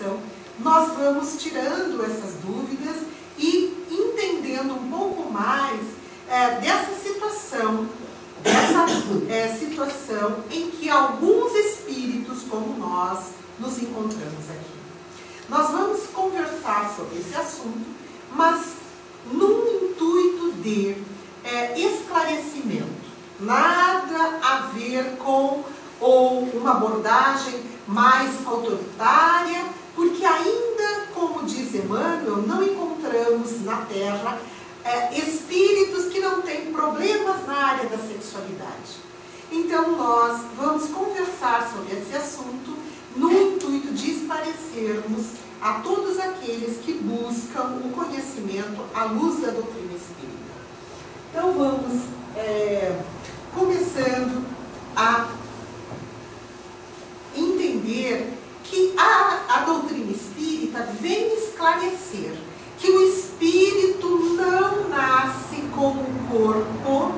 explicação, nós vamos tirando essas dúvidas e entendendo um pouco mais dessa situação em que alguns espíritos como nós nos encontramos aqui. Nós vamos conversar sobre esse assunto, mas num intuito de esclarecimento. Nada a ver com uma abordagem mais autoritária, porque ainda, como diz Emmanuel, não encontramos na Terra espíritos que não têm problemas na área da sexualidade. Então nós vamos conversar sobre esse assunto no intuito de esclarecermos a todos aqueles que buscam o conhecimento à luz da doutrina espírita. Então vamos começando a entender que a doutrina espírita vem esclarecer que o espírito não nasce como o corpo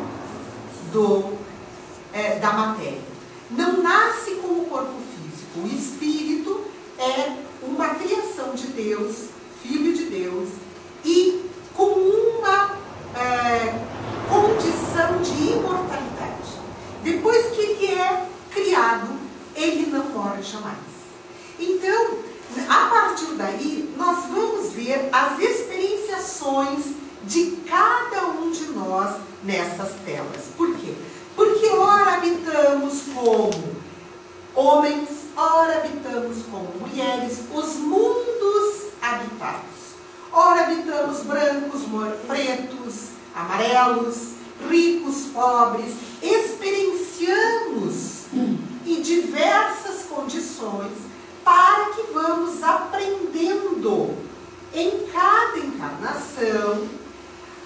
da matéria. Não nasce como o corpo físico. O espírito é uma criação de Deus, filho de Deus, e com uma condição de imortalidade. Depois que ele é criado, ele não morre jamais. Então, a partir daí, nós vamos ver as experienciações de cada um de nós nessas telas. Por quê? Porque ora habitamos como homens, ora habitamos como mulheres, os mundos habitados. Ora habitamos brancos, pretos, amarelos, ricos, pobres, experienciamos em diversas condições para que vamos aprendendo em cada encarnação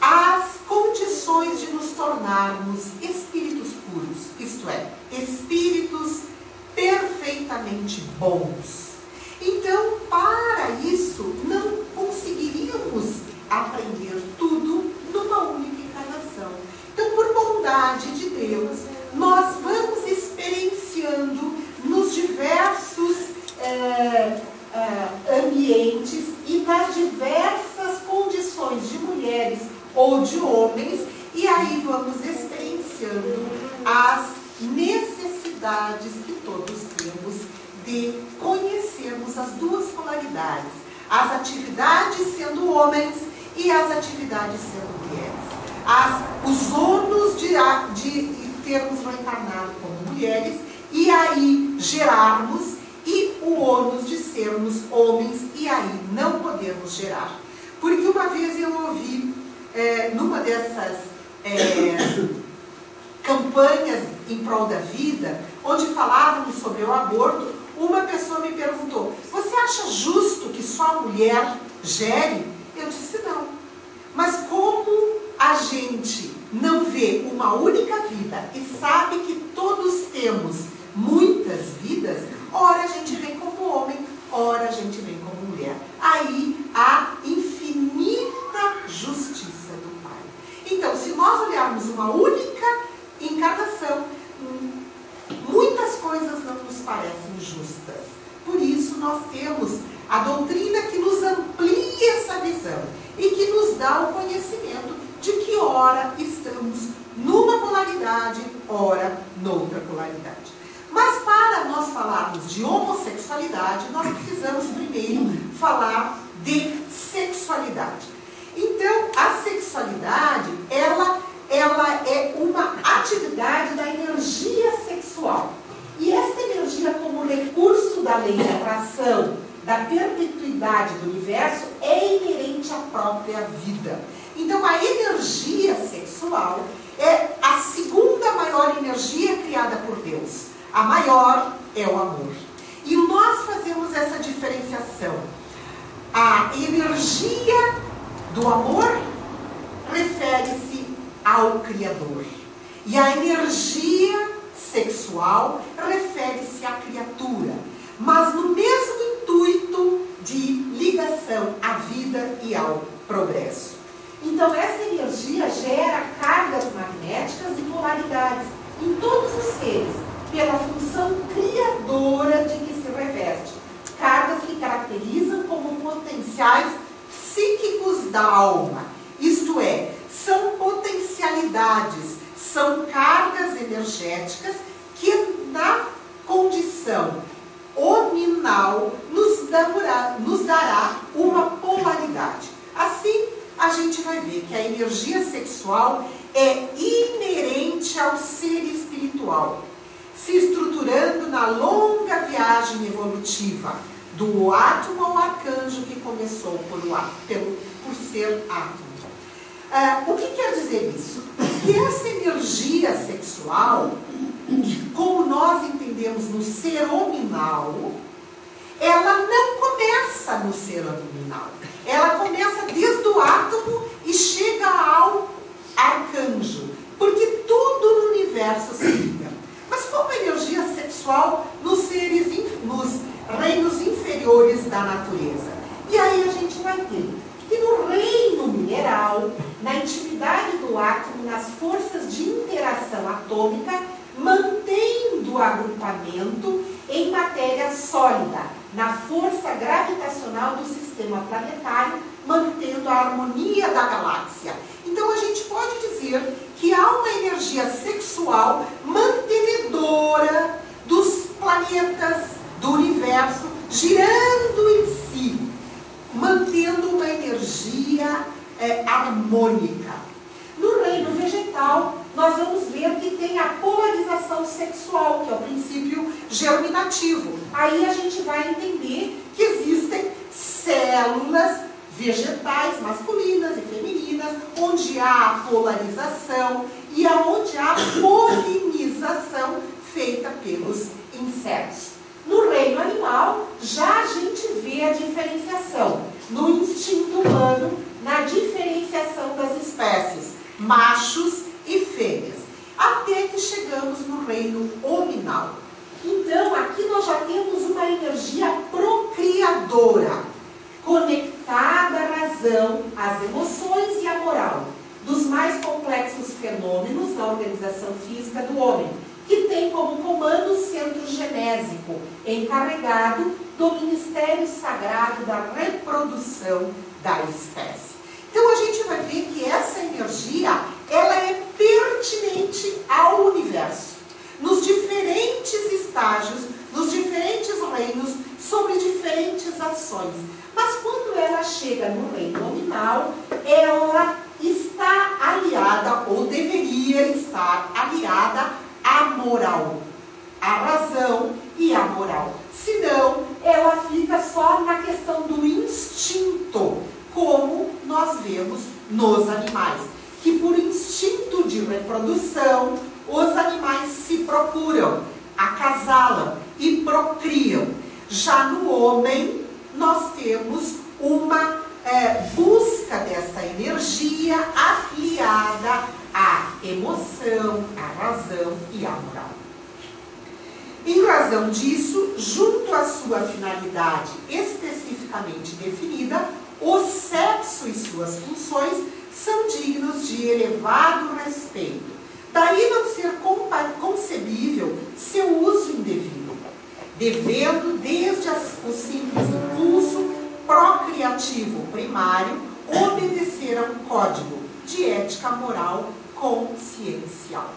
as condições de nos tornarmos espíritos puros, isto é, espíritos perfeitamente bons. Então, para isso, não conseguiríamos aprender tudo numa única encarnação. Então, por bondade de Deus, nós vamos experienciando nos diversos ambientes e nas diversas condições de mulheres ou de homens, e aí vamos experienciando as necessidades que todos temos de conhecermos as duas polaridades, as atividades sendo homens e as atividades sendo mulheres, os ônus de termos reencarnado como mulheres e aí gerarmos, e o ônus de sermos homens e aí não podermos gerar. Porque uma vez eu ouvi numa dessas campanhas em prol da vida, onde falávamos sobre o aborto, uma pessoa me perguntou: você acha justo que só a mulher gere? Eu disse não. Mas como a gente não vê uma única vida e sabe que todos temos muitas vidas, ora a gente vem como homem, ora a gente vem como mulher. Aí há infinita justiça do Pai. Então, se nós olharmos uma única encarnação, muitas coisas não nos parecem justas. Por isso nós temos a doutrina que nos amplia essa visão e que nos dá o conhecimento de que ora estamos numa polaridade, ora noutra polaridade. Mas para nós falarmos de homossexualidade, nós precisamos primeiro falar de sexualidade. Então, a sexualidade, ela é uma atividade da energia sexual. E essa energia, como recurso da lei de atração, da perpetuidade do universo, é inerente à própria vida. Então, a energia sexual é a segunda maior energia criada por Deus. A maior é o amor. E nós fazemos essa diferenciação. A energia do amor refere-se ao Criador. E a energia sexual refere-se à criatura. Mas no mesmo intuito de ligação à vida e ao progresso. Então essa energia gera cargas magnéticas e polaridades em todos os seres, pela função criadora de que se reveste. Cargas que caracterizam da alma. Isto é, são potencialidades, são cargas energéticas que na condição hominal nos dará uma polaridade. Assim, a gente vai ver que a energia sexual é inerente ao ser espiritual, se estruturando na longa viagem evolutiva, do átomo ao arcanjo que começou por ser átomo. O que quer dizer isso? Que essa energia sexual, como nós entendemos no ser hominal, ela não começa no ser hominal. Ela começa desde o átomo e chega ao arcanjo, porque tudo no universo se liga. Mas como a energia sexual nos reinos inferiores da natureza? E aí a gente vai ter que no reino mineral, na intimidade do átomo, nas forças de interação atômica, mantendo o agrupamento em matéria sólida, na força gravitacional do sistema planetário, mantendo a harmonia da galáxia. Então a gente pode dizer que há uma energia sexual mantenedora dos planetas, do universo, girando em si, mantendo uma energia harmônica. No reino vegetal, nós vamos ver que tem a polarização sexual, que é o princípio germinativo. Aí a gente vai entender que existem células vegetais masculinas e femininas, onde há a polarização e onde há a polinização feita pelos insetos. No reino animal, já a gente vê a diferenciação no instinto humano, na diferenciação das espécies, machos e fêmeas, até que chegamos no reino hominal. Então, aqui nós já temos uma energia procriadora, conectada à razão, às emoções e à moral, dos mais complexos fenômenos da organização física do homem, que tem como comando o centro genésico, encarregado do ministério sagrado da reprodução da espécie. Então a gente vai ver que essa energia, ela é pertinente ao universo, nos diferentes estágios, nos diferentes reinos, sobre diferentes ações. Mas quando ela chega no reino nominal, ela está aliada, ou deveria estar aliada, à moral, à razão e à moral. Senão, ela fica só na questão do instinto, como nós vemos nos animais, que por instinto de reprodução, os animais se procuram, acasalam e procriam. Já no homem, nós temos uma busca dessa energia aliada à emoção, à razão e à moral. Em razão disso, junto à sua finalidade especificamente definida, o sexo e suas funções são dignos de elevado respeito. Daí não ser concebível seu uso indevido, devendo desde o simples impulso procriativo primário obedecer a um código de ética moral consciencial.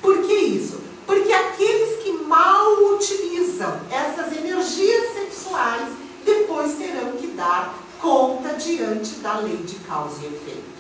Por que isso? Porque aqueles que mal utilizam essas energias sexuais depois terão que dar conta diante da lei de causa e efeito.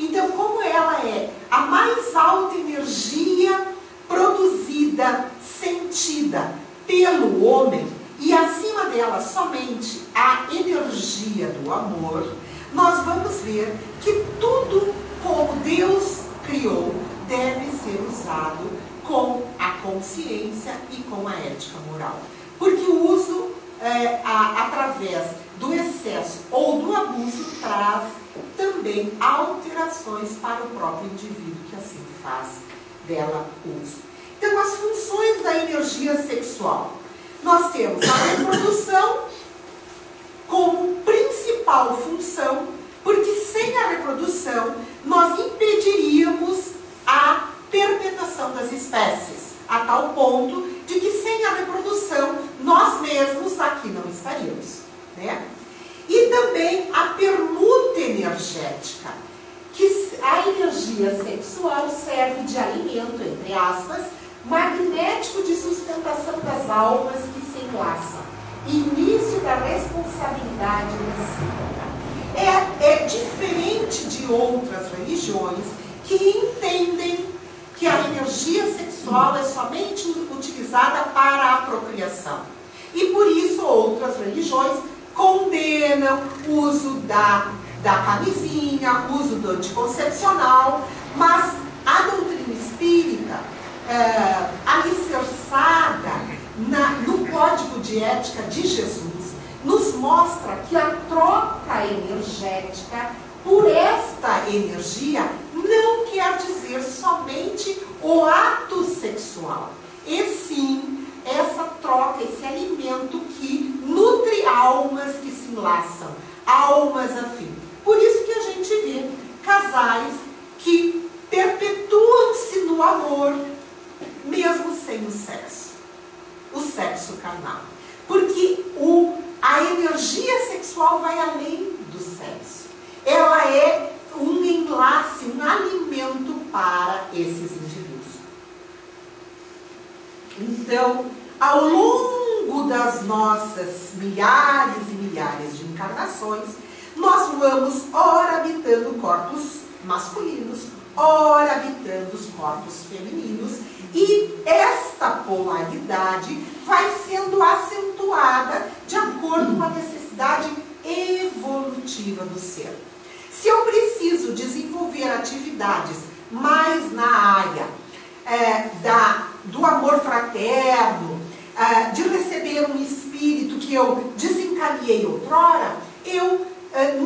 Então, como ela é a mais alta energia produzida, sentida pelo homem, e acima dela somente a energia do amor, nós vamos ver que tudo como Deus criou deve ser usado com a consciência e com a ética moral. Porque o uso através do excesso ou do abuso traz também alterações para o próprio indivíduo que assim faz dela uso. Então, as funções da energia sexual. Nós temos a reprodução como principal função, porque sem a reprodução nós impediríamos a perpetuação das espécies, a tal ponto de que sem a reprodução nós mesmos aqui não estaríamos, né? E também a permuta energética. energética, que a energia sexual serve de alimento, entre aspas, magnético de sustentação das almas que se enlaçam, início da responsabilidade recíproca. É diferente de outras religiões que entendem que a energia sexual é somente utilizada para a procriação. E por isso outras religiões condenam o uso da camisinha, o uso do anticoncepcional, mas a doutrina espírita, alicerçada no código de ética de Jesus, nos mostra que a troca energética por esta energia não quer dizer somente o ato sexual, e sim essa troca, esse alimento que nutre almas que se enlaçam, almas afins. Por isso que a gente vê casais que perpetuam-se no amor, mesmo sem o sexo carnal. Porque a energia sexual vai além do sexo. Ela é um enlace, um alimento para esses indivíduos. Então, ao longo das nossas milhares e milhares de encarnações, nós vamos ora habitando corpos masculinos, ora habitando os corpos femininos, e esta polaridade vai sendo acentuada de acordo com a necessidade evolutiva do ser. Se eu preciso desenvolver atividades mais na área do amor fraterno, de receber um espírito que eu desencaminhei outrora, eu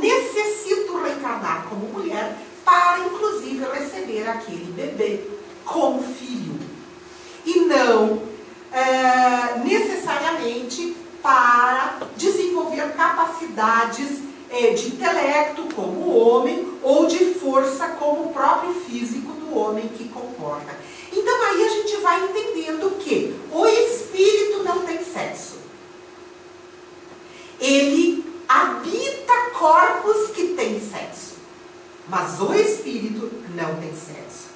necessito reencarnar como mulher para, inclusive, receber aquele bebê como filho. E não necessariamente para desenvolver capacidades de intelecto como o homem, ou de força como o próprio físico do homem que comporta. Então aí a gente vai entendendo que o espírito não tem sexo. Ele habita corpos que têm sexo, mas o espírito não tem sexo.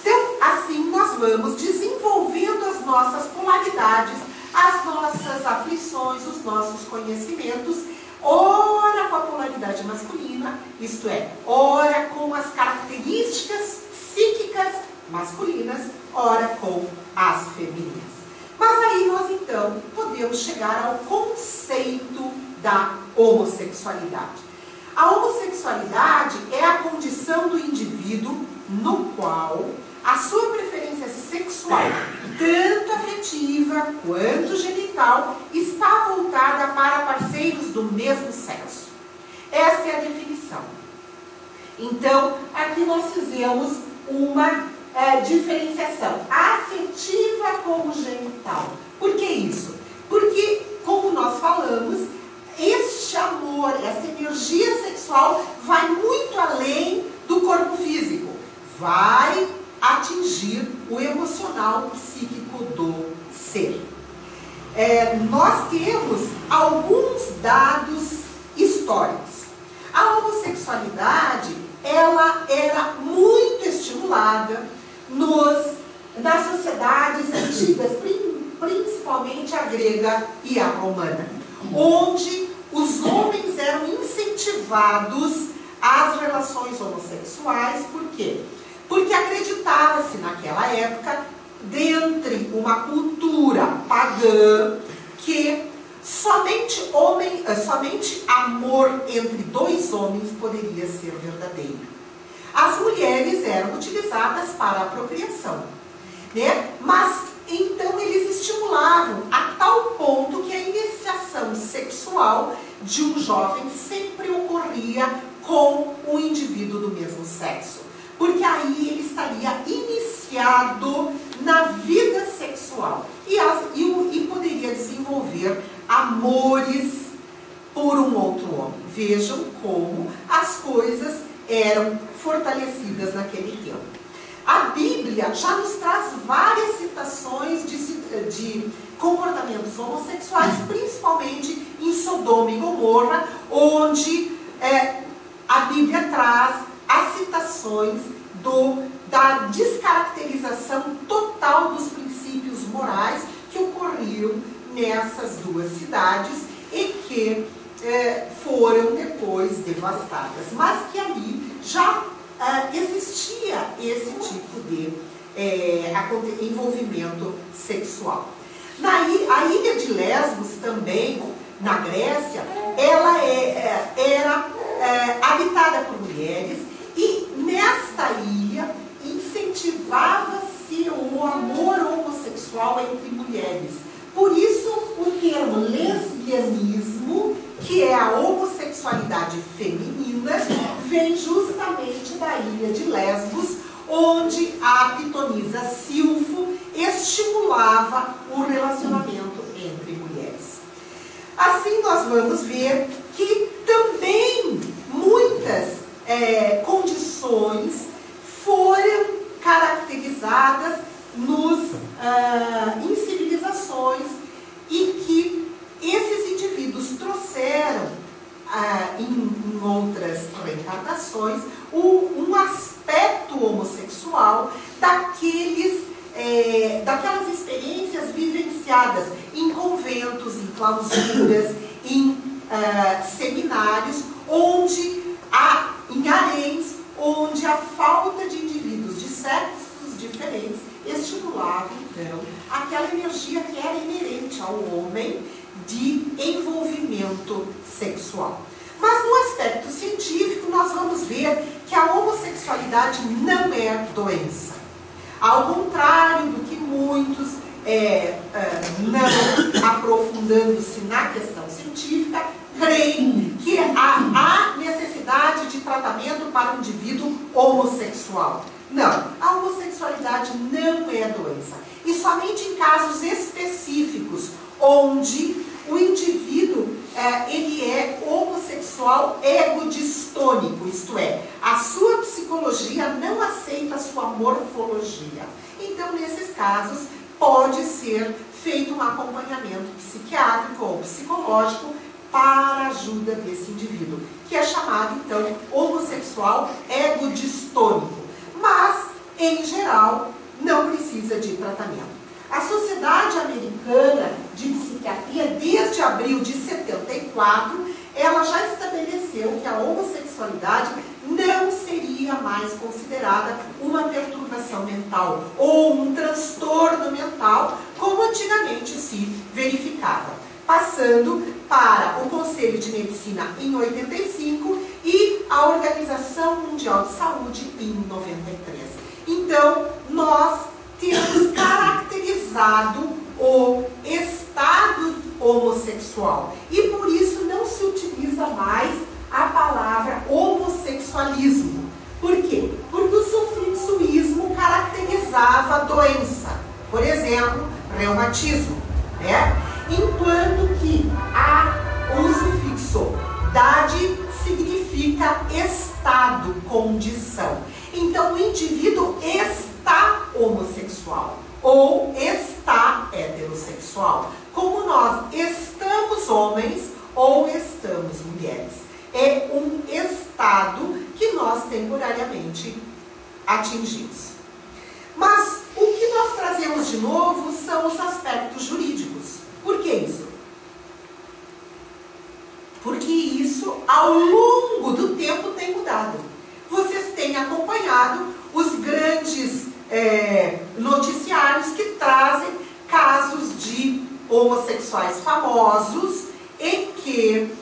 Então, assim nós vamos desenvolvendo as nossas polaridades, as nossas aflições, os nossos conhecimentos, ora com a polaridade masculina, isto é, ora com as características psíquicas masculinas, ora com as femininas. Mas aí nós então podemos chegar ao conceito da homossexualidade. A homossexualidade é a condição do indivíduo no qual a sua preferência sexual, tanto afetiva quanto genital, está voltada para parceiros do mesmo sexo. Esta é a definição. Então, aqui nós fizemos uma diferenciação afetiva com genital. Por que isso? Porque, como nós falamos, este amor, essa energia sexual vai muito além do corpo físico. Vai atingir o emocional psíquico do ser. Nós temos alguns dados históricos. A homossexualidade, ela era muito estimulada nas sociedades antigas, principalmente a grega e a romana, onde os homens eram incentivados às relações homossexuais. Por quê? Porque acreditava-se naquela época, dentre uma cultura pagã, que somente amor entre dois homens poderia ser verdadeiro. As mulheres eram utilizadas para a procriação, né? Mas então eles estimulavam a tal ponto que a iniciação sexual de um jovem sempre ocorria com o indivíduo do mesmo sexo. Porque aí ele estaria iniciado na vida sexual e poderia desenvolver amores por um outro homem. Vejam como as coisas eram fortalecidas naquele tempo. A Bíblia já nos traz várias citações de comportamentos homossexuais, principalmente em Sodoma e Gomorra, onde a Bíblia traz as citações da descaracterização total dos princípios morais que ocorriam nessas duas cidades e que foram depois devastadas, mas que ali já existia esse tipo de envolvimento sexual. A ilha de Lesbos também, na Grécia, ela era habitada por mulheres e nesta ilha incentivava-se o amor homossexual entre mulheres. Por isso o termo lesbianismo, que é a homossexualidade feminina, vem justamente da ilha de Lesbos, onde a pitonisa Silfo estimulava o relacionamento entre mulheres. Assim nós vamos ver que também muitas condições foram caracterizadas em civilizações e que esses indivíduos trouxeram em outras reencarnações um aspecto homossexual daquelas experiências vivenciadas em conventos, em clausuras, em seminários, em haréns, onde a falta de indivíduos de sexos diferentes estimulava, então, aquela energia que era inerente ao homem de envolvimento sexual. Mas no aspecto científico, nós vamos ver que a homossexualidade não é doença. Ao contrário do que muitos, não aprofundando-se na questão científica, creem que há necessidade de tratamento para o indivíduo homossexual. Não, a homossexualidade não é doença. E somente em casos específicos, onde o indivíduo ele é homossexual egodistônico, isto é, a sua psicologia não aceita a sua morfologia. Então, nesses casos, pode ser feito um acompanhamento psiquiátrico ou psicológico para a ajuda desse indivíduo, que é chamado, então, homossexual egodistônico. Mas, em geral, não precisa de tratamento. A Sociedade Americana de Psiquiatria, desde abril de 74, ela já estabeleceu que a homossexualidade não seria mais considerada uma perturbação mental ou um transtorno mental, como antigamente se verificava, passando para o Conselho de Medicina em 85 e a Organização Mundial de Saúde em 93. Então, nós temos caracterizado o estado homossexual e por isso não se utiliza mais a palavra homossexualismo. Por quê? Porque o sufixoísmo caracterizava a doença, por exemplo, reumatismo, né? Enquanto que o sufixo dade significa estado, condição. Então o indivíduo está homossexual ou está heterossexual, como nós estamos homens ou estamos mulheres. É um estado que nós temporariamente atingimos. Mas o que nós trazemos de novo são os aspectos jurídicos. Por que isso? Porque isso, ao longo do tempo, tem mudado. Vocês têm acompanhado os grandes noticiários que trazem casos de homossexuais famosos e que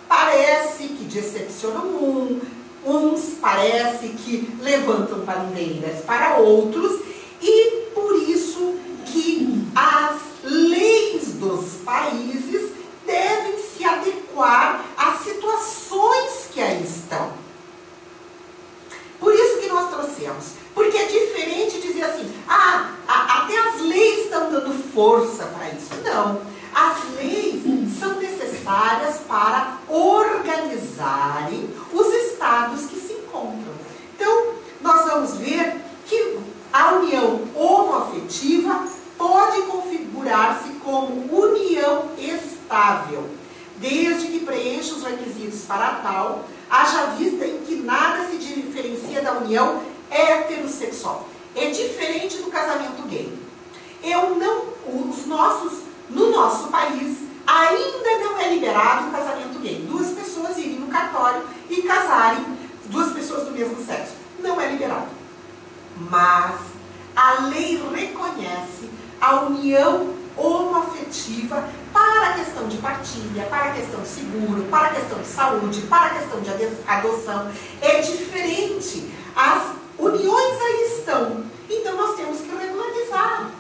parece que decepcionam uns parece que levantam bandeiras para outros, e por isso que as leis dos países devem se adequar às situações que aí estão. Por isso que nós trouxemos. Porque é diferente dizer assim, até as leis estão dando força para isso. Não. As leis são necessárias para organizarem os estados que se encontram. Então, nós vamos ver que a união homoafetiva pode configurar-se como união estável, desde que preenche os requisitos para tal, haja vista em que nada se diferencia da união heterossexual. É diferente do casamento gay. No nosso país, ainda não é liberado o casamento gay. Duas pessoas irem no cartório e casarem, duas pessoas do mesmo sexo. Não é liberado. Mas a lei reconhece a união homoafetiva para a questão de partilha, para a questão de seguro, para a questão de saúde, para a questão de adoção. É diferente. As uniões aí estão. Então nós temos que regularizar.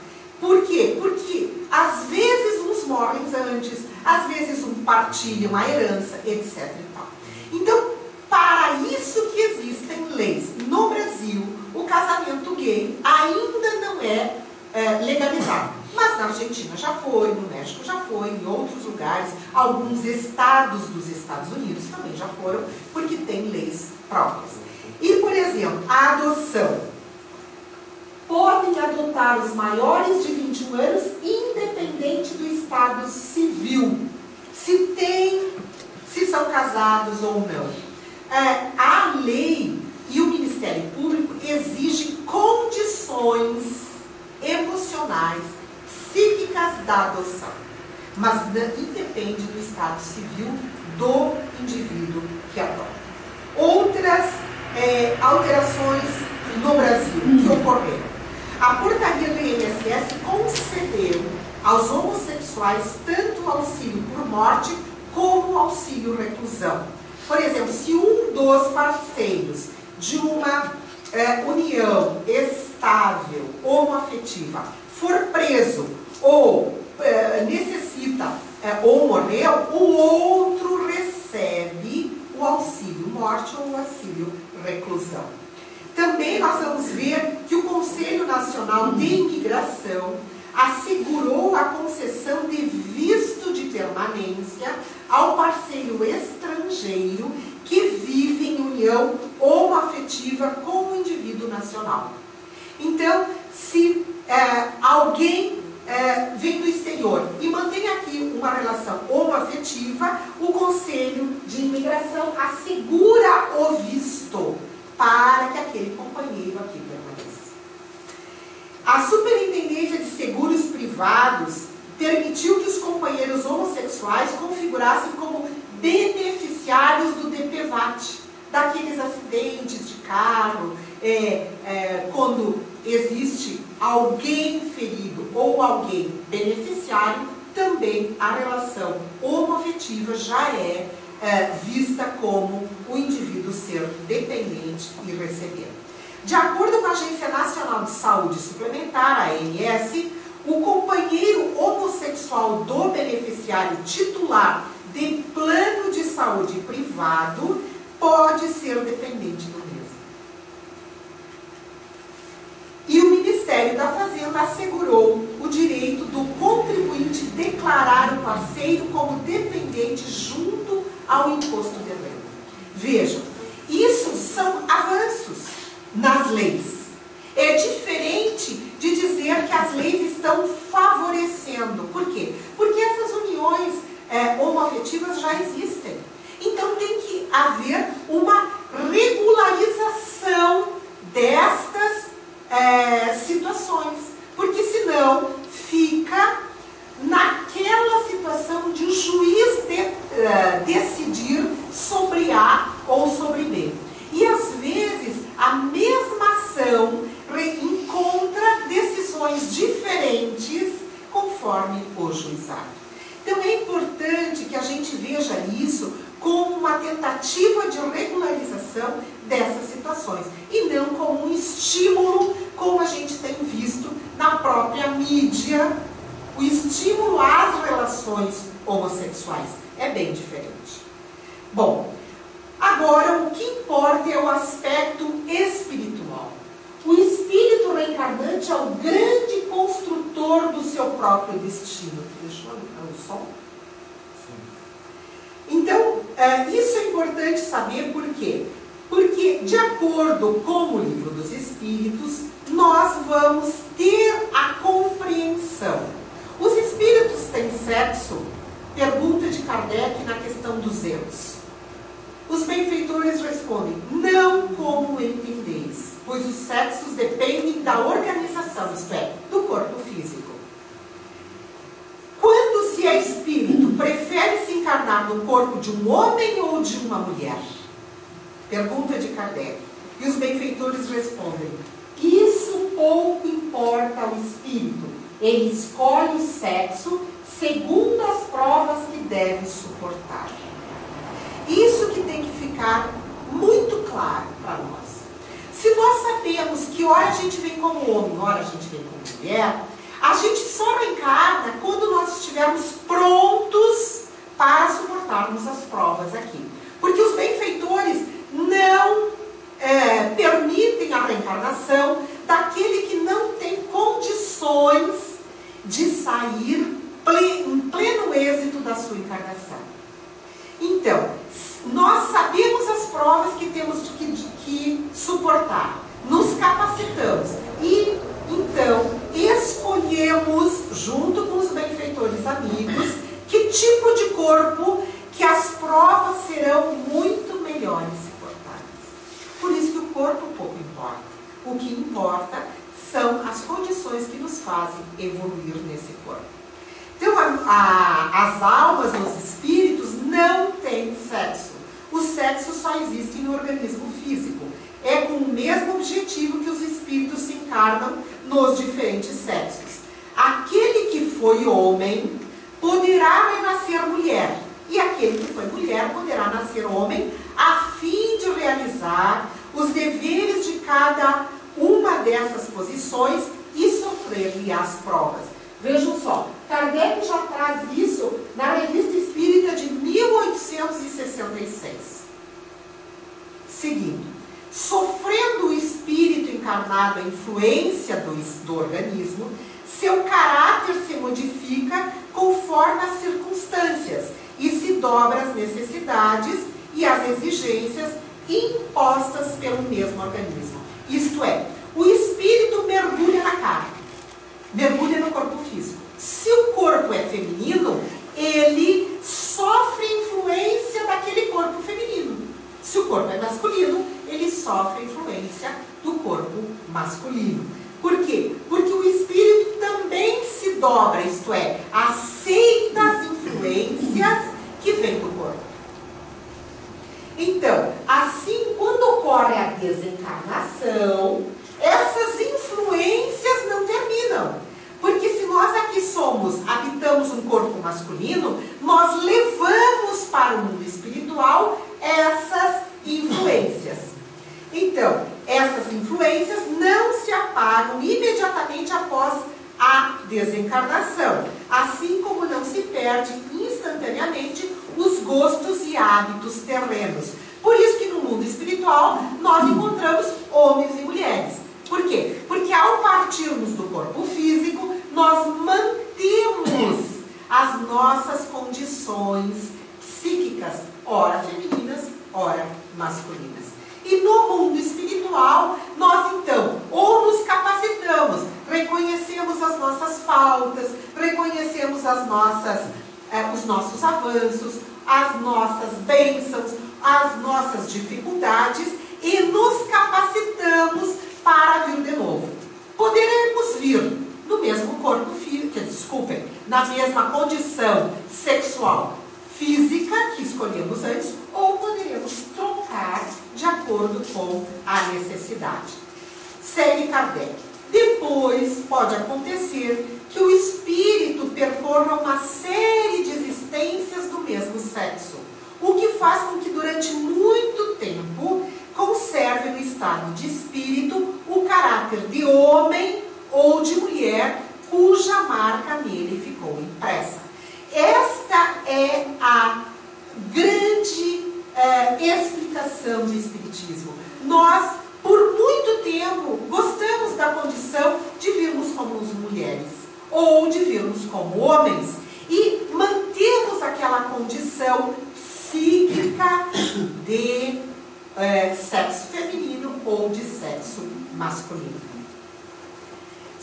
Por quê? Porque às vezes uns morrem antes, às vezes um partilha uma herança, etc. e tal. Então, para isso que existem leis. No Brasil, o casamento gay ainda não é legalizado. Mas na Argentina já foi, no México já foi, em outros lugares, alguns estados dos Estados Unidos também já foram, porque tem leis próprias. E, por exemplo, a adoção. Podem adotar os maiores de 21 anos, independente do estado civil. Se são casados ou não. A lei e o Ministério Público exigem condições emocionais, psíquicas da adoção. Mas independe do estado civil do indivíduo que adota. Outras alterações no Brasil que ocorreram. A portaria do INSS concedeu aos homossexuais tanto o auxílio por morte como o auxílio reclusão. Por exemplo, se um dos parceiros de uma união estável, homoafetiva, for preso ou necessita ou morreu, o outro recebe o auxílio morte ou o auxílio reclusão. Também nós vamos ver que o Conselho Nacional de Imigração assegurou a concessão de visto de permanência ao parceiro estrangeiro que vive em união homoafetiva com o indivíduo nacional. Então, se alguém vem do exterior e mantém aqui uma relação homoafetiva, o Conselho de Imigração assegura o visto para que aquele companheiro aqui permaneça. A Superintendência de Seguros Privados permitiu que os companheiros homossexuais configurassem como beneficiários do DPVAT, daqueles acidentes de carro, quando existe alguém ferido ou alguém beneficiário, também a relação homoafetiva já é vista como o indivíduo ser dependente e receber. De acordo com a Agência Nacional de Saúde Suplementar, a ANS, o companheiro homossexual do beneficiário titular de plano de saúde privado pode ser dependente do mesmo. E o Ministério da Fazenda assegurou o direito do contribuinte declarar o parceiro como dependente junto ao imposto de renda. Vejam, isso são avanços nas leis. É diferente de dizer que as leis estão favorecendo. Por quê? Porque essas uniões homoafetivas já existem. Então tem que haver uma regularização destas situações. Porque senão fica naquela situação de o juiz decidir sobre A ou sobre B. E às vezes a mesma ação encontra decisões diferentes conforme o juizado. Então é importante que a gente veja isso como uma tentativa de regularização dessas situações e não como um estímulo, como a gente tem visto na própria mídia, o estímulo às relações homossexuais. É bem diferente. Bom, agora o que importa é o aspecto espiritual. O espírito reencarnante é o grande construtor do seu próprio destino. Deixa eu ligar o som. Então, isso é importante saber por quê? Porque, de acordo com o Livro dos Espíritos, nós vamos ter a compreensão. Os espíritos têm sexo Pergunta de Kardec na questão 200. Os benfeitores respondem: não como entendeis, pois os sexos dependem da organização, isto é, do corpo físico. Quando se é espírito, prefere se encarnar no corpo de um homem ou de uma mulher? Pergunta de Kardec. E os benfeitores respondem: isso pouco importa ao espírito. Ele escolhe o sexo segundo as provas que deve suportar. Isso que tem que ficar muito claro para nós. Se nós sabemos que ora a gente vem como homem, ora a gente vem como mulher, a gente só reencarna quando nós estivermos prontos para suportarmos as provas aqui. Porque os benfeitores não permitem a reencarnação daquele que não tem condições de sair em pleno êxito da sua encarnação. Então, nós sabemos as provas que temos que suportar, nos capacitamos e, então, escolhemos, junto com os benfeitores amigos, que tipo de corpo que as provas serão muito melhores suportadas. Por isso que o corpo pouco importa. O que importa são as condições que nos fazem evoluir nesse corpo. Então, as almas, os espíritos, não têm sexo. O sexo só existe no organismo físico. É com o mesmo objetivo que os espíritos se encarnam nos diferentes sexos. Aquele que foi homem poderá renascer mulher. E aquele que foi mulher poderá nascer homem, a fim de realizar os deveres de cada uma dessas posições e sofrer-lhe as provas. Vejam só, Kardec já traz isso na Revista Espírita de 1866. Seguindo, sofrendo o espírito encarnado a influência do organismo, seu caráter se modifica conforme as circunstâncias e se dobra às necessidades e às exigências impostas pelo mesmo organismo. Isto é, o espírito mergulha na carne, mergulha no corpo físico. Se o corpo é feminino, ele sofre influência daquele corpo feminino. Se o corpo é masculino, ele sofre influência do corpo masculino. Por quê? Porque o espírito também se dobra, isto é, aceita as influências que vêm do corpo. Então, assim, quando ocorre a desencarnação, essas influências não terminam. Porque se nós aqui habitamos um corpo masculino, nós levamos para o mundo espiritual essas influências. Então, essas influências não se apagam imediatamente após a desencarnação, assim como não se perde instantaneamente os gostos e hábitos terrenos. Por isso que no mundo espiritual nós encontramos homens e mulheres. Por quê? Porque ao partirmos do corpo físico, nós mantemos as nossas condições psíquicas, ora femininas, ora masculinas. E no mundo espiritual, nós então, ou nos capacitamos, reconhecemos as nossas faltas, reconhecemos os nossos avanços, as nossas bênçãos, as nossas dificuldades e nos capacitamos para vir de novo. Poderemos vir no mesmo corpo físico, na mesma condição sexual física que escolhemos antes, ou poderemos trocar de acordo com a necessidade. Segue Kardec. Depois pode acontecer que o espírito percorra uma série de existências do mesmo sexo, o que faz com que durante muito tempo conserve no estado de espírito o caráter de homem ou de mulher cuja marca nele ficou impressa. Esta é a grande explicação do Espiritismo. Nós, por muito tempo, gostamos da condição de virmos como mulheres ou de virmos como homens e mantemos aquela condição psíquica de sexo feminino ou de sexo masculino.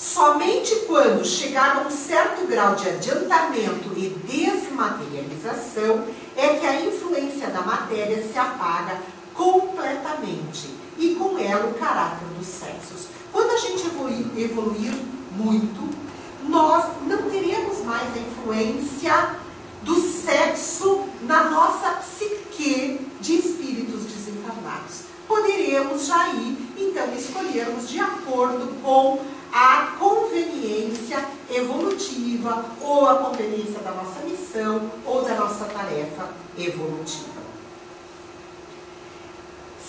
Somente quando chegar a um certo grau de adiantamento e desmaterialização é que a influência da matéria se apaga completamente e com ela o caráter dos sexos. Quando a gente evoluir muito, nós não teremos mais a influência do sexo na nossa psique de espíritos desencarnados. Poderemos já ir, então, escolhermos de acordo com a conveniência evolutiva ou a conveniência da nossa missão ou da nossa tarefa evolutiva.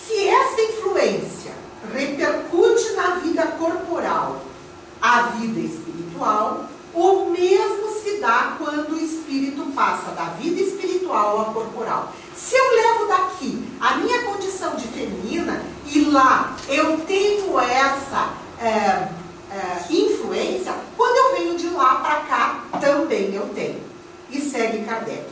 Se essa influência repercute na vida corporal, a vida espiritual, o mesmo se dá quando o espírito passa da vida espiritual à corporal. Se eu levo daqui a minha condição de feminina e lá eu tenho essa influência, quando eu venho de lá para cá, também eu tenho. E segue Kardec.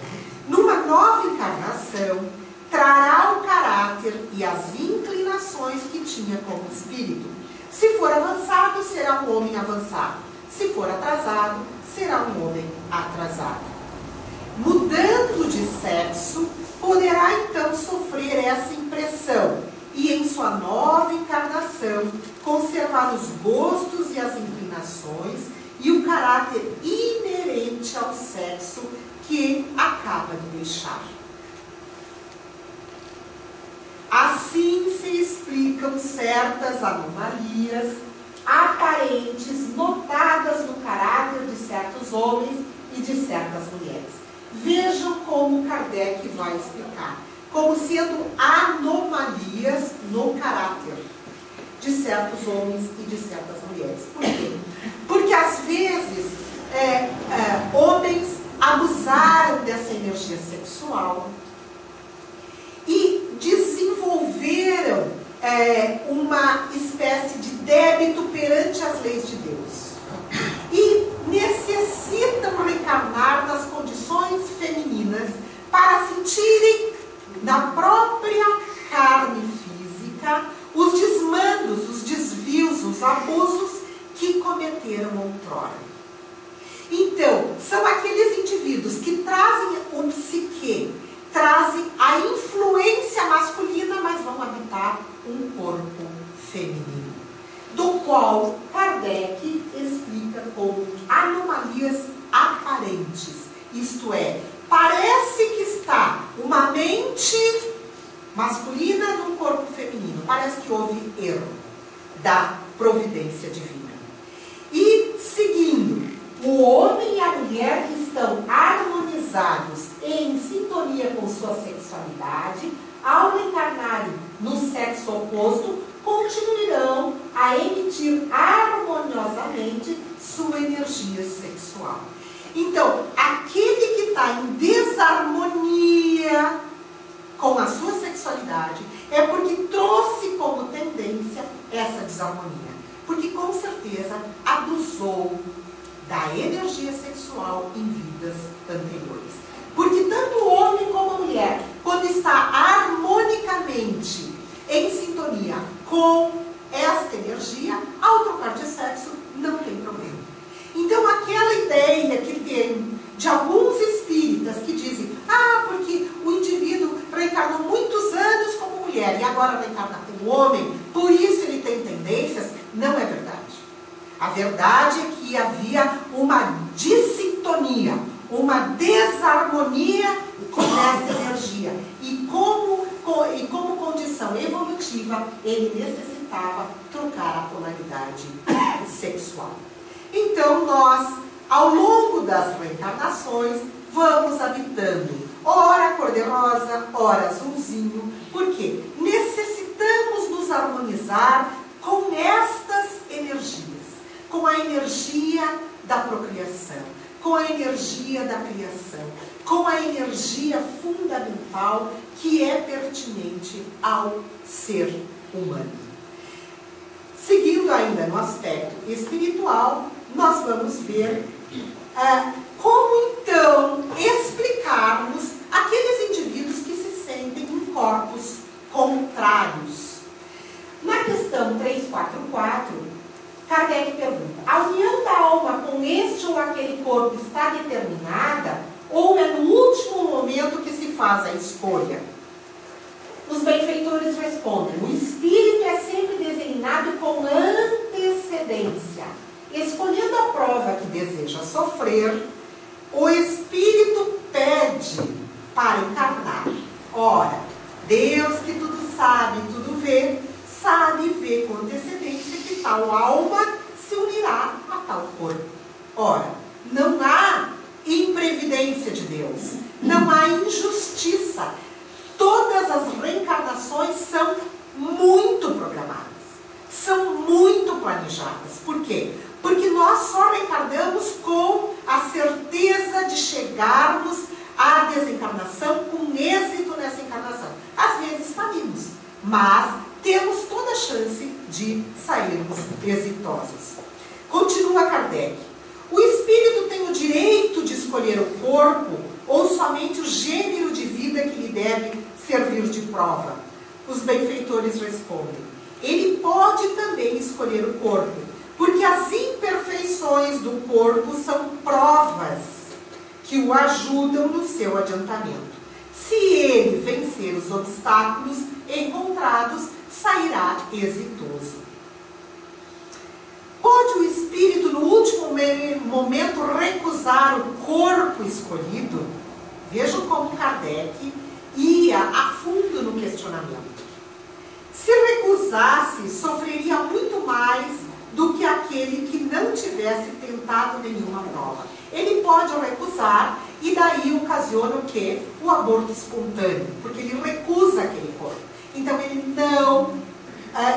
Numa nova encarnação, trará o caráter e as inclinações que tinha como espírito. Se for avançado, será um homem avançado. Se for atrasado, será um homem atrasado. Mudando de sexo, poderá então sofrer essa impressão e em sua nova encarnação conservar os gostos e as inclinações e o caráter inerente ao sexo que acaba de deixar. Assim se explicam certas anomalias aparentes notadas no caráter de certos homens e de certas mulheres. Vejam como Kardec vai explicar, como sendo anomalias no caráter de certos homens e de certas mulheres. Por quê? Porque às vezes homens abusaram dessa energia sexual e desenvolveram uma espécie de débito perante as leis de Deus. E necessitam reencarnar nas condições femininas para sentirem na própria carne física os desmandos, os desvios, os abusos que cometeram outrora. Então, são aqueles indivíduos que trazem o psique, trazem a influência masculina, mas vão habitar um corpo feminino, do qual Kardec explica como anomalias aparentes. Isto é, parece que está uma mente masculina num corpo feminino. Parece que houve erro da providência divina. E seguindo, o homem e a mulher que estão harmonizados e em sintonia com sua sexualidade, ao encarnarem no sexo oposto, continuarão a emitir harmoniosamente sua energia sexual. Então, aquele que está em desarmonia com a sua sexualidade é porque trouxe como tendência essa desarmonia. Porque com certeza abusou da energia sexual em vidas anteriores. Porque tanto o homem como a mulher, quando está harmonicamente em sintonia com esta energia, ao trocar de sexo, não tem problema. Então, aquela ideia que tem de alguns espíritas que dizem, porque o indivíduo reencarnou muitos anos como mulher e agora reencarna como homem, por isso ele tem tendências, não é verdade. A verdade é que havia uma dissintonia, uma desarmonia com essa energia. E como condição evolutiva, ele necessitava trocar a polaridade sexual. Então, nós, ao longo das reencarnações, vamos habitando, ora cor-de-rosa, ora azulzinho, porque necessitamos nos harmonizar com estas energias, com a energia da procriação, com a energia da criação, com a energia fundamental que é pertinente ao ser humano. Seguindo ainda no aspecto espiritual, nós vamos ver como então explicarmos aqueles indivíduos que se sentem em corpos contrários. Na questão 344, Kardec pergunta: a união da alma com este ou aquele corpo está determinada, ou é no último momento que se faz a escolha? Os benfeitores respondem: o espírito é sempre designado com antecedência. Escolhendo a prova que deseja sofrer, o espírito pede para encarnar. Ora, Deus, que tudo sabe, tudo vê, sabe e vê com antecedência que tal alma se unirá a tal corpo. Ora, não há imprevidência de Deus, não há injustiça. Todas as reencarnações são muito programadas, são muito planejadas. Por quê? Porque nós só reencarnamos com a certeza de chegarmos à desencarnação com êxito nessa encarnação. Às vezes falimos, mas temos toda a chance de sairmos exitosos. Continua Kardec: o espírito tem o direito de escolher o corpo ou somente o gênero de vida que lhe deve servir de prova? Os benfeitores respondem: ele pode também escolher o corpo, porque as imperfeições do corpo são provas que o ajudam no seu adiantamento. Se ele vencer os obstáculos encontrados, sairá exitoso. Pode o espírito, no último momento, recusar o corpo escolhido? Vejam como Kardec ia a fundo no questionamento. Se recusasse, sofreria muito mais do que aquele que não tivesse tentado nenhuma prova. Ele pode recusar e daí ocasiona o quê? O aborto espontâneo, porque ele recusa aquele corpo. Então ele não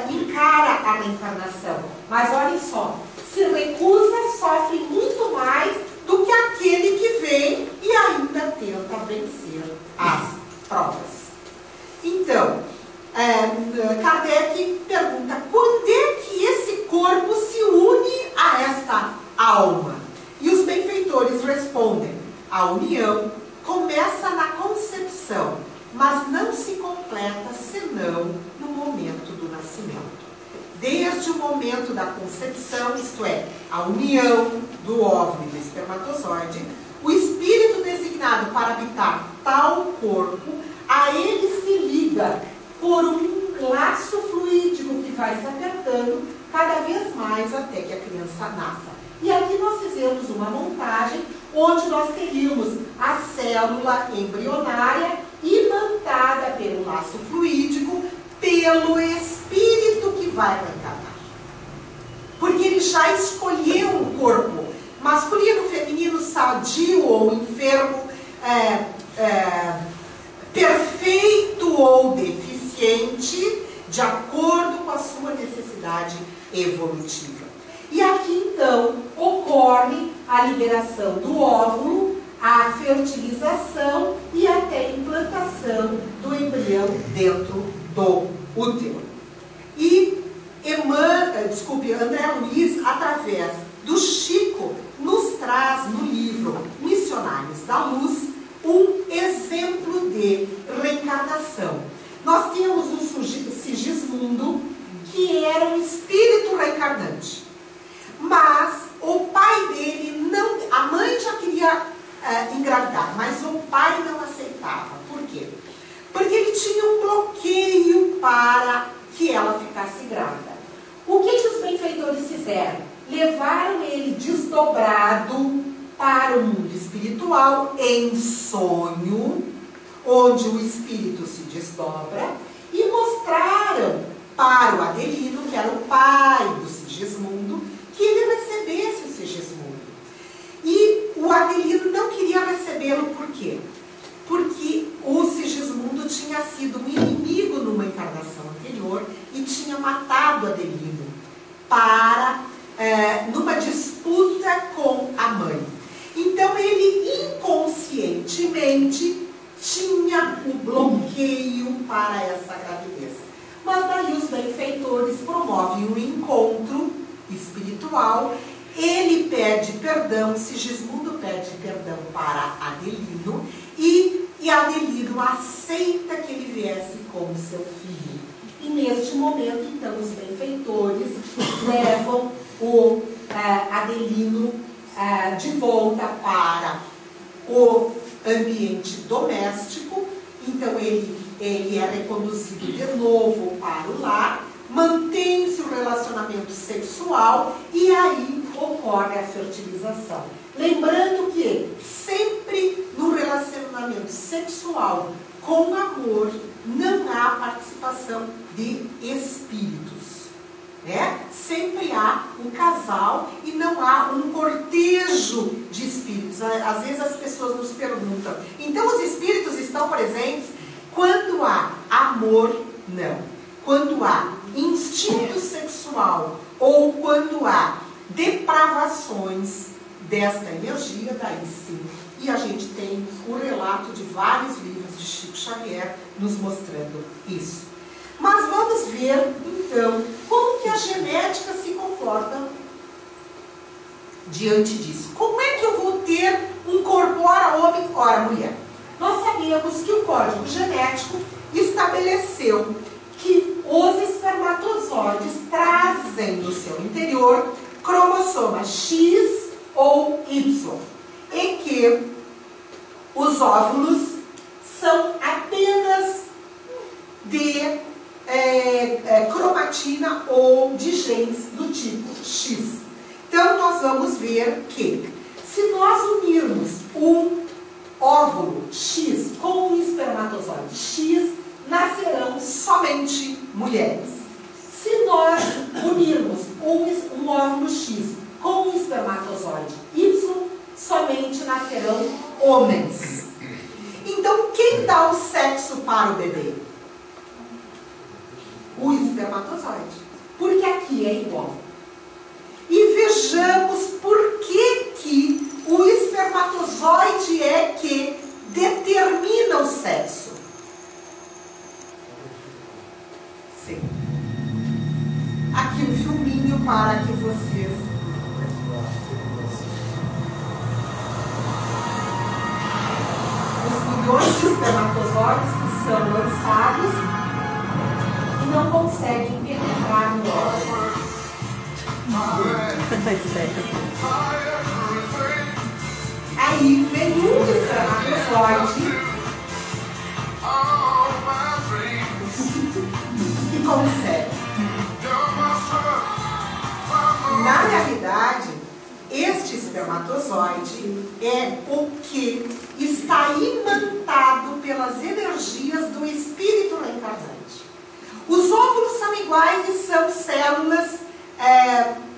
encara a reencarnação. Mas olhem só, se recusa, sofre muito mais do que aquele que vem e ainda tenta vencer as provas. Então, Kardec pergunta: quando é que esse corpo se une a esta alma? E os benfeitores respondem: a união começa na concepção, mas não se completa senão no momento do nascimento. Desde o momento da concepção, isto é, a união do óvulo e do espermatozoide, o espírito designado para habitar tal corpo, a ele se liga por um laço fluídico que vai se apertando cada vez mais até que a criança nasça. E aqui nós fizemos uma montagem onde nós teríamos a célula embrionária imantada pelo laço fluídico pelo espírito que vai reencarnar. Porque ele já escolheu um corpo masculino, feminino, sadio ou enfermo, perfeito ou deficiente, de acordo com a sua necessidade evolutiva. E aqui então ocorre a liberação do óvulo, a fertilização e até a implantação do embrião dentro do útero. E André Luiz, através do Chico, nos traz no livro Missionários da Luz um exemplo de reencarnação. Nós temos o Sigismundo, que era um espírito reencarnante. Mas o pai dele não... A mãe já queria engravidar, mas o pai não aceitava. Por quê? Porque ele tinha um bloqueio para que ela ficasse grávida. O que os benfeitores fizeram? Levaram ele desdobrado para o mundo espiritual em sonho, onde o espírito se desdobra, e mostraram para o Adelino, que era o pai do Sigismundo, que ele recebesse o Sigismundo. E o Adelino não queria recebê-lo, por quê? Porque o Sigismundo tinha sido um inimigo numa encarnação anterior e tinha matado Adelino numa disputa com a mãe. Então ele inconscientemente tinha o bloqueio para essa gravidez. Mas daí os benfeitores promovem um encontro espiritual. Ele pede perdão, Sigismundo pede perdão para Adelino e Adelino aceita que ele viesse como seu filho. E neste momento, então, os benfeitores levam o Adelino de volta para o ambiente doméstico. Então ele é reconduzido de novo para o lar, mantém-se o relacionamento sexual e aí ocorre a fertilização. Lembrando que sempre no relacionamento sexual com amor não há participação de espíritos, né? Sempre há um casal e não há um cortejo de espíritos. Às vezes as pessoas nos perguntam, então os espíritos estão presentes quando há amor? Não. Quando há instinto sexual ou quando há depravações desta energia, daí sim. E a gente tem o relato de vários livros de Chico Xavier nos mostrando isso. Mas vamos ver, então, como que a genética se comporta diante disso. Como é que eu vou ter um corpo ora homem, ora mulher? Nós sabemos que o código genético estabeleceu que os espermatozoides trazem no seu interior cromossoma X ou Y, e que os óvulos são apenas de cromatina ou de genes do tipo X. Então nós vamos ver que se nós unirmos um óvulo X com um espermatozoide X, nascerão somente mulheres. Se nós unirmos um óvulo X com um espermatozoide Y, somente nascerão homens. Então, quem dá o sexo para o bebê? O espermatozoide. Porque aqui é igual. E vejamos por que o espermatozoide é que determina o sexo. Sim. Aqui um filminho para que vocês... Os milhões de espermatozoides que são lançados e não conseguem penetrar no óvulo. Aí vem um espermatozoide que consegue. Na realidade, este espermatozoide é o que está imantado pelas energias do espírito reencarnante. Os óvulos são iguais e são células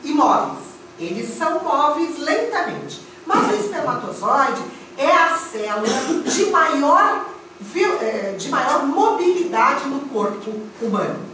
imóveis. Eles são móveis lentamente. Mas o espermatozoide é a célula de maior mobilidade no corpo humano.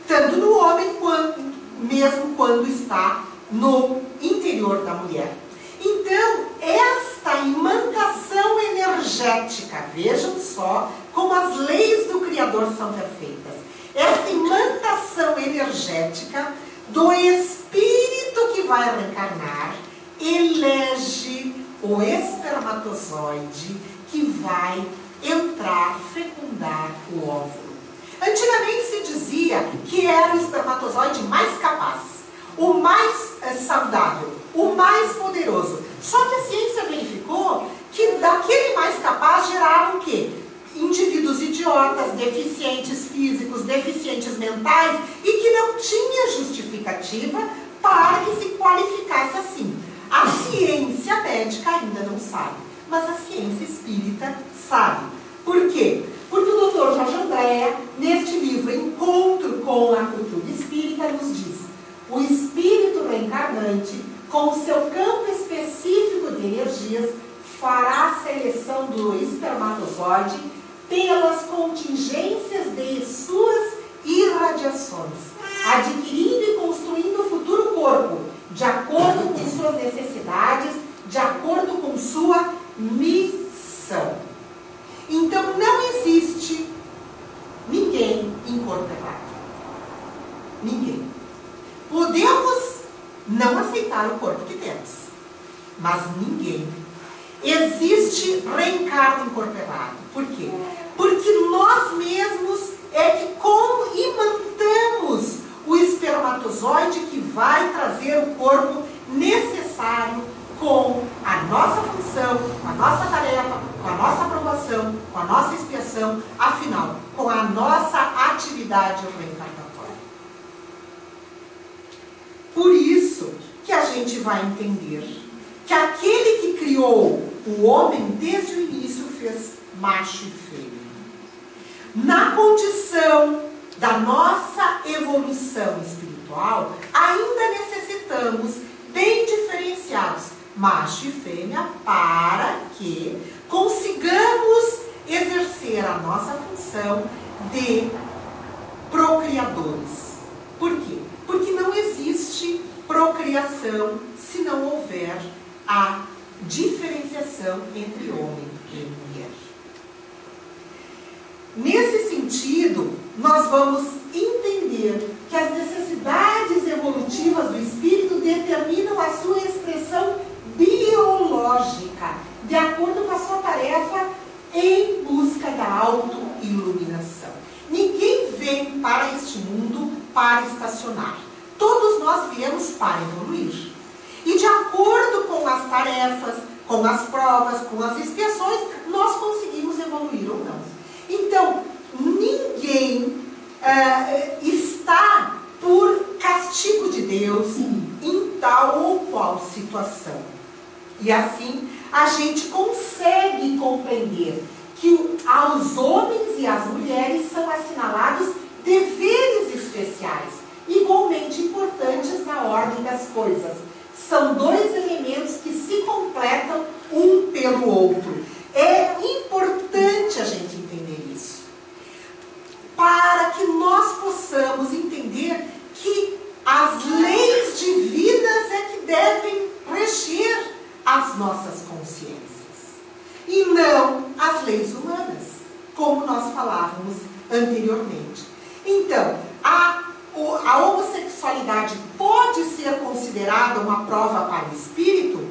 Tanto no homem, quanto mesmo quando está no interior da mulher. Então, esta imantação energética, vejam só como as leis do Criador são perfeitas. Esta imantação energética do espírito que vai reencarnar elege o espermatozoide que vai entrar, fecundar o óvulo. Antigamente se dizia que era o espermatozoide mais capaz, o mais saudável, o mais poderoso. Só que a ciência verificou que daquele mais capaz gerava o quê? Indivíduos idiotas, deficientes físicos, deficientes mentais, e que não tinha justificativa para que se qualificasse assim. A ciência médica ainda não sabe, mas a ciência espírita sabe. Por quê? Porque o Dr. Jorge Andréa, neste livro Encontro com a Cultura Espírita, nos diz: o espírito reencarnante, com o seu campo específico de energias, fará a seleção do espermatozoide pelas contingências de suas irradiações, adquirindo e construindo o futuro corpo, de acordo com suas necessidades, de acordo com sua missão. Então não existe ninguém em corpo errado. Ninguém. Podemos não aceitar o corpo que temos, mas ninguém. Existe reencarno em corpo errado. Por quê? Porque nós mesmos é que imantamos o espermatozoide que vai trazer o corpo atividade reencarnatória. Por isso que a gente vai entender que aquele que criou o homem desde o início fez macho e fêmea. Na condição da nossa evolução espiritual, ainda necessitamos bem diferenciados, macho e fêmea, para que consigamos exercer a nossa função de procriadores. Por quê? Porque não existe procriação se não houver a diferenciação entre homem e mulher. Nesse sentido, nós vamos entender que as necessidades evolutivas do espírito determinam a sua expressão biológica, de acordo com a sua tarefa em busca da autoiluminação. Ninguém vem para este mundo para estacionar. Todos nós viemos para evoluir. E de acordo com as tarefas, com as provas, com as expiações, nós conseguimos evoluir ou não. Então, ninguém está por castigo de Deus em tal ou qual situação. E assim, a gente consegue compreender que aos homens e às mulheres são assinalados deveres especiais, igualmente importantes na ordem das coisas. São dois elementos que se completam um pelo outro. É importante a gente entender isso, para que nós possamos entender que as leis divinas é que devem reger as nossas consciências, e não as leis humanas, como nós falávamos anteriormente. Então, a homossexualidade pode ser considerada uma prova para o espírito?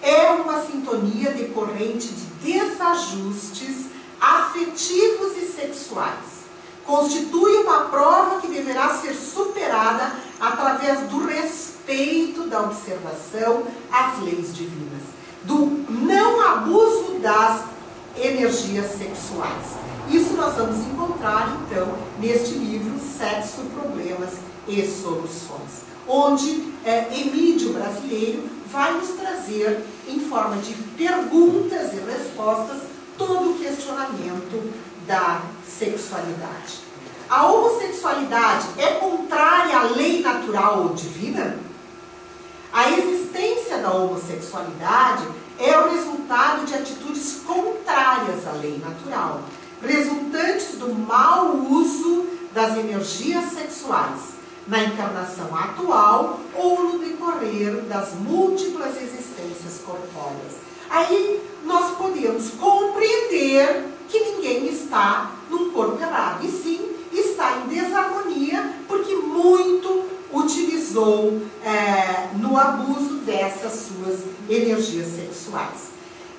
É uma sintonia decorrente de desajustes afetivos e sexuais. Constitui uma prova que deverá ser superada através do respeito da observação às leis divinas, do não abuso das energias sexuais. Isso nós vamos encontrar, então, neste livro, Sexo, Problemas e Soluções, onde Emídio Brasileiro vai nos trazer, em forma de perguntas e respostas, todo o questionamento da sexualidade. A homossexualidade é contrária à lei natural ou divina? A existência da homossexualidade é o resultado de atitudes contrárias à lei natural, resultantes do mau uso das energias sexuais, na encarnação atual ou no decorrer das múltiplas existências corpóreas. Aí nós podemos compreender que ninguém está num corpo errado, e sim está em desarmonia, porque muito utilizou no abuso dessas suas energias sexuais.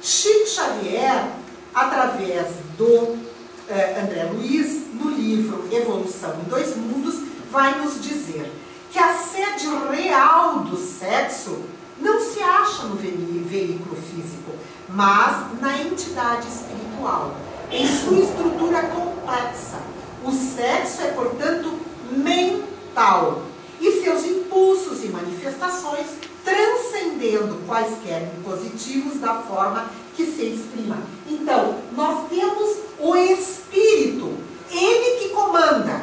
Chico Xavier, através do André Luiz, no livro Evolução em Dois Mundos, vai nos dizer que a sede real do sexo não se acha no veículo físico, mas na entidade espiritual, em sua estrutura complexa. O sexo é, portanto, mental, e seus impulsos e manifestações transcendendo quaisquer impositivos da forma que se exprima. Então, nós temos o espírito, ele que comanda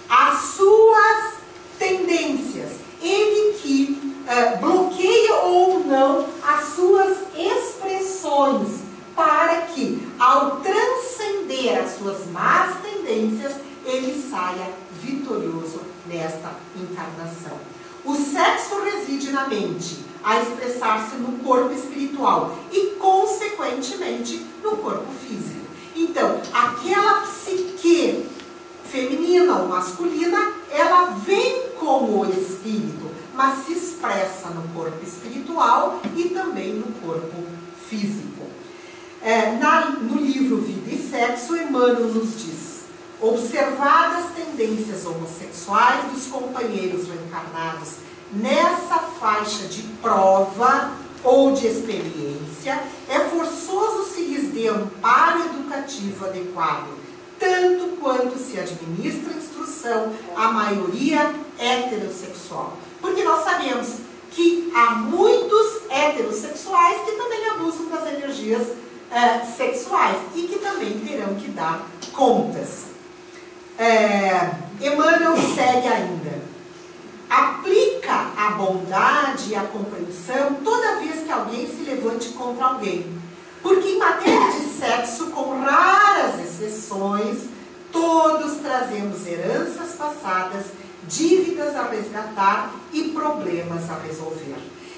as suas tendências, ele que bloqueia ou não as suas expressões, para que, ao transcender as suas más tendências, ele saia vitorioso nesta encarnação. O sexo reside na mente, a expressar-se no corpo espiritual e, consequentemente, no corpo físico. Então, aquela psique feminina ou masculina, ela vem como o espírito, mas se expressa no corpo espiritual e também no corpo físico. No livro Vida e Sexo, Emmanuel nos diz: observadas tendências homossexuais dos companheiros reencarnados nessa faixa de prova ou de experiência, é forçoso se lhes dê amparo educativo adequado, tanto quanto se administra instrução são a maioria heterossexual. Porque nós sabemos que há muitos heterossexuais que também abusam das energias sexuais e que também terão que dar contas. Emmanuel segue ainda. Aplica a bondade e a compreensão toda vez que alguém se levante contra alguém. Porque em matéria de sexo, com raras exceções, todos trazemos heranças passadas, dívidas a resgatar e problemas a resolver.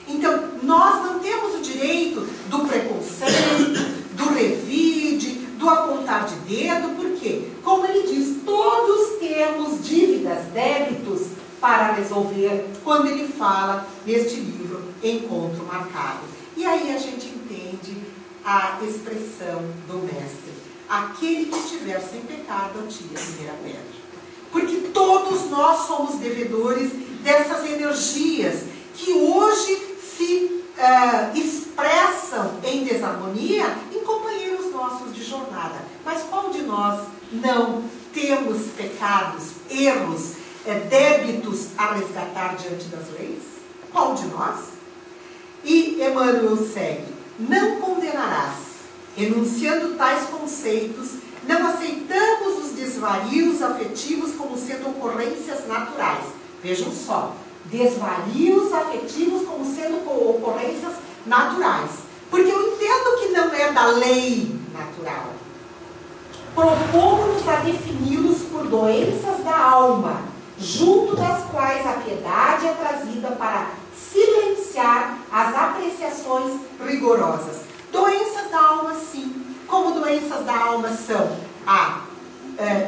Então, nós não temos o direito do preconceito, do revide, do apontar de dedo, porque, como ele diz, todos temos dívidas, débitos para resolver, quando ele fala neste livro, Encontro Marcado. E aí a gente entende a expressão do mestre: aquele que estiver sem pecado, atire a primeira pedra. Porque todos nós somos devedores dessas energias que hoje se expressam em desarmonia em companheiros nossos de jornada. Mas qual de nós não temos pecados, erros, débitos a resgatar diante das leis? Qual de nós? E Emmanuel segue: não condenarás. Enunciando tais conceitos, não aceitamos os desvarios afetivos como sendo ocorrências naturais. Vejam só, desvarios afetivos como sendo ocorrências naturais. Porque eu entendo que não é da lei natural. Propomos-nos a defini-los por doenças da alma, junto das quais a piedade é trazida para silenciar as apreciações rigorosas. Doenças da alma, sim. Como doenças da alma são a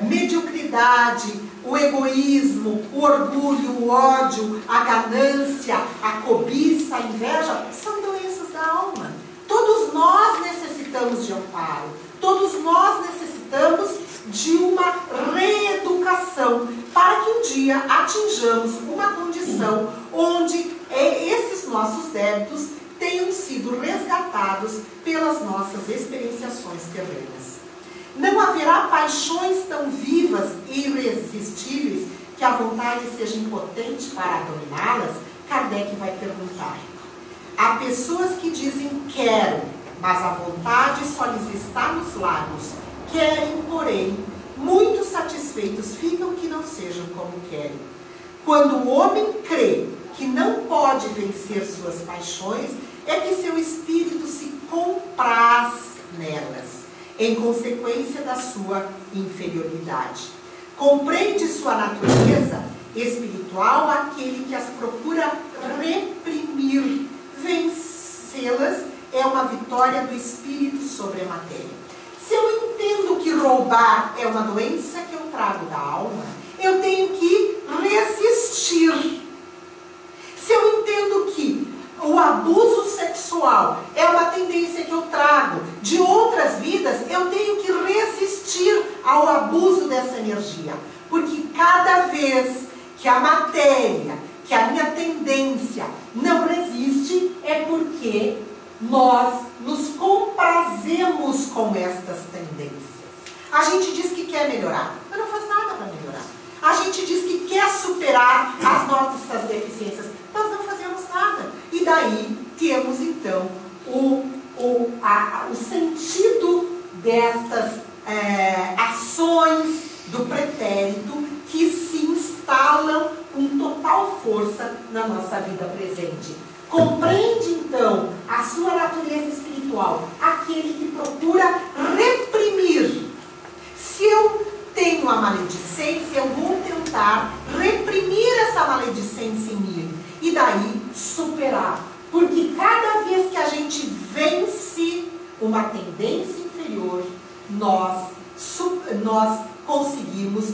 mediocridade, o egoísmo, o orgulho, o ódio, a ganância, a cobiça, a inveja, são doenças da alma. Todos nós necessitamos de amparo, todos nós necessitamos de uma reeducação para que um dia atinjamos uma condição onde esses nossos débitos tenham sido resgatados pelas nossas experienciações terrenas. Não haverá paixões tão vivas e irresistíveis que a vontade seja impotente para dominá-las? Kardec vai perguntar. Há pessoas que dizem quero, mas a vontade só lhes está nos lábios. Querem, porém, muito satisfeitos ficam que não sejam como querem. Quando o homem crê que não pode vencer suas paixões, é que seu espírito se compraz nelas, em consequência da sua inferioridade. Compreende sua natureza espiritual aquele que as procura reprimir. Vencê-las é uma vitória do espírito sobre a matéria. Se eu entendo que roubar é uma doença que eu trago da alma, eu tenho que resistir. Se eu entendo que o abuso sexual é uma tendência que eu trago de outras vidas, eu tenho que resistir ao abuso dessa energia. Porque cada vez que a matéria, que a minha tendência não resiste, é porque nós nos comprazemos com estas tendências. A gente diz que quer melhorar, mas não faz nada para melhorar. A gente diz que quer superar as nossas deficiências, nós não fazemos nada. E daí temos então o sentido destas ações do pretérito que se instalam com total força na nossa vida presente. Compreende então a sua natureza espiritual, aquele que procura reprimir. Se eu tenho a maledicência, eu vou tentar reprimir essa maledicência em mim e daí superar. Porque cada vez que a gente vence uma tendência inferior, nós conseguimos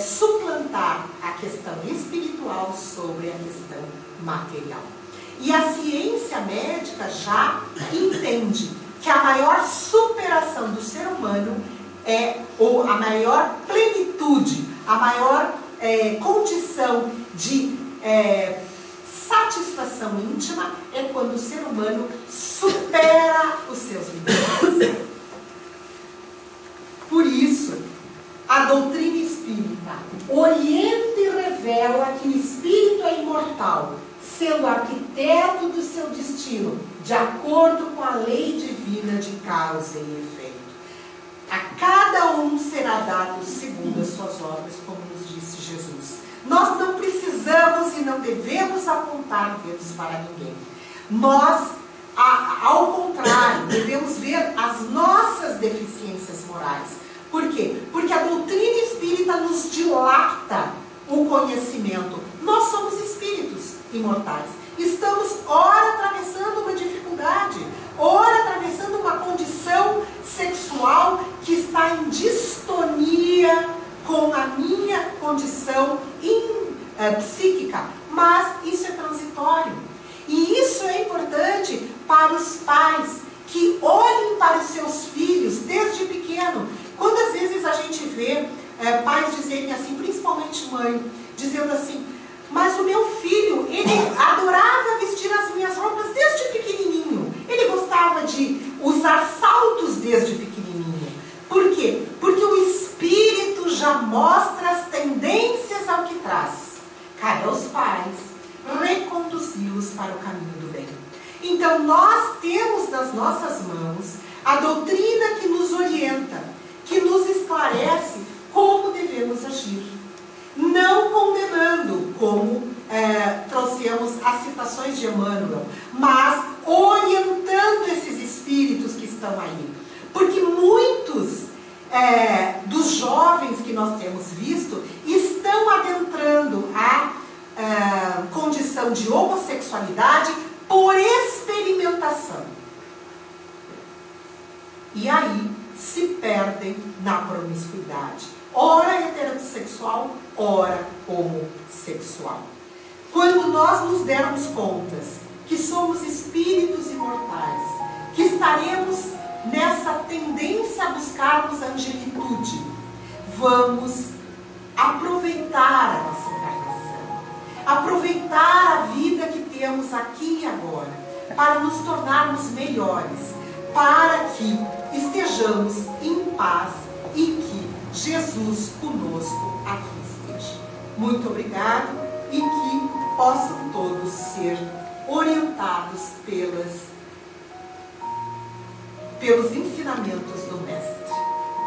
suplantar a questão espiritual sobre a questão material. E a ciência médica já entende que a maior superação do ser humano ou a maior plenitude, a maior condição de satisfação íntima é quando o ser humano supera os seus limites. Por isso, a doutrina espírita espírita orienta e revela que o espírito é imortal, sendo arquiteto do seu destino, de acordo com a lei divina de causa e efeito. A cada um será dado segundo as suas obras, como nos disse Jesus. Nós não precisamos e não devemos apontar dedos para ninguém. Nós, ao contrário, devemos ver as nossas deficiências morais. Por quê? Porque a doutrina espírita nos dilata o conhecimento. Nós somos espíritos imortais. Estamos, ora, atravessando uma dificuldade, ora, atravessando uma condição sexual que está em distonia com a minha condição psíquica. Mas isso é transitório. E isso é importante para os pais que olhem para os seus filhos desde pequeno. Quantas vezes a gente vê pais dizerem assim, principalmente mãe, dizendo assim: mas o meu filho, ele adorava vestir as minhas roupas desde pequenininho. Ele gostava de usar saltos desde pequenininho. Por quê? Porque o espírito já mostra as tendências ao que traz. Cabe aos pais reconduzi-los para o caminho do bem. Então nós temos nas nossas mãos a doutrina que nos orienta, que nos esclarece como devemos agir. Não condenando, como trouxemos as citações de Emmanuel, mas orientando esses espíritos que estão aí. Porque muitos dos jovens que nós temos visto estão adentrando a condição de homossexualidade por experimentação. E aí se perdem na promiscuidade. Ora heterossexual, ora homossexual. Quando nós nos dermos contas que somos espíritos imortais, que estaremos nessa tendência a buscarmos a angelitude, vamos aproveitar a nossa encarnação, aproveitar a vida que temos aqui e agora, para nos tornarmos melhores, para que estejamos em paz e que Jesus conosco aqui esteja. Muito obrigado e que possam todos ser orientados pelos ensinamentos do Mestre.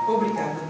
Obrigada.